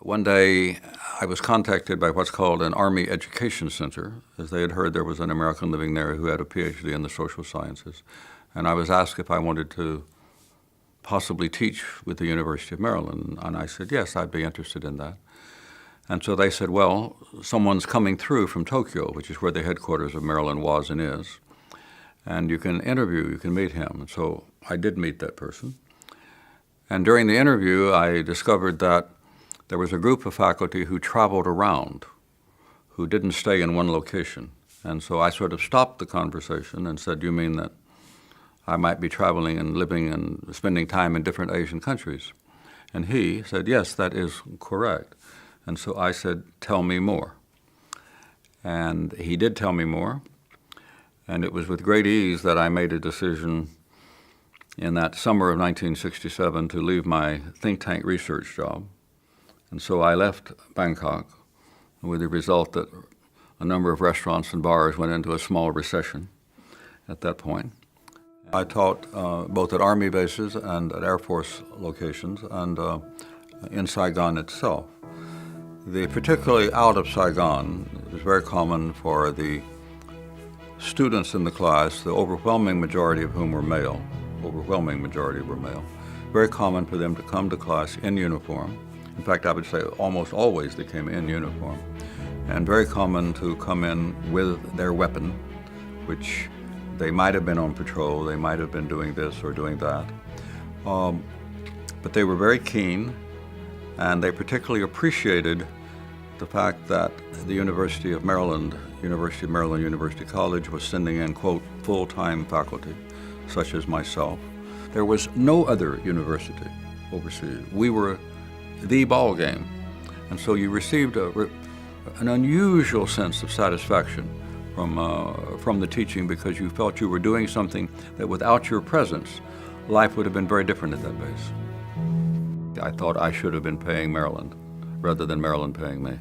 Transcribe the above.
One day, I was contacted by what's called an Army Education Center, as they had heard there was an American living there who had a PhD in the social sciences. And I was asked if I wanted to possibly teach with the University of Maryland. And I said, yes, I'd be interested in that. And so they said, well, someone's coming through from Tokyo, which is where the headquarters of Maryland was and is. And you can interview, you can meet him. And so I did meet that person. And during the interview, I discovered that there was a group of faculty who traveled around, who didn't stay in one location. And so I sort of stopped the conversation and said, you mean that I might be traveling and living and spending time in different Asian countries? And he said, yes, that is correct. And so I said, tell me more. And he did tell me more. And it was with great ease that I made a decision in that summer of 1967 to leave my think tank research job. And so I left Bangkok with the result that a number of restaurants and bars went into a small recession at that point. I taught both at Army bases and at Air Force locations and in Saigon itself. Particularly out of Saigon, it was very common for the students in the class, the overwhelming majority of whom were male, very common for them to come to class in uniform. In fact, I would say almost always they came in uniform. And very common to come in with their weapon, which they might have been on patrol, they might have been doing this or doing that. But they were very keen, and they particularly appreciated the fact that the University of Maryland University College was sending in, quote, full-time faculty, such as myself. There was no other university overseas. We were the ball game. And so you received an unusual sense of satisfaction from the teaching because you felt you were doing something that without your presence, life would have been very different at that base. I thought I should have been paying Maryland rather than Maryland paying me.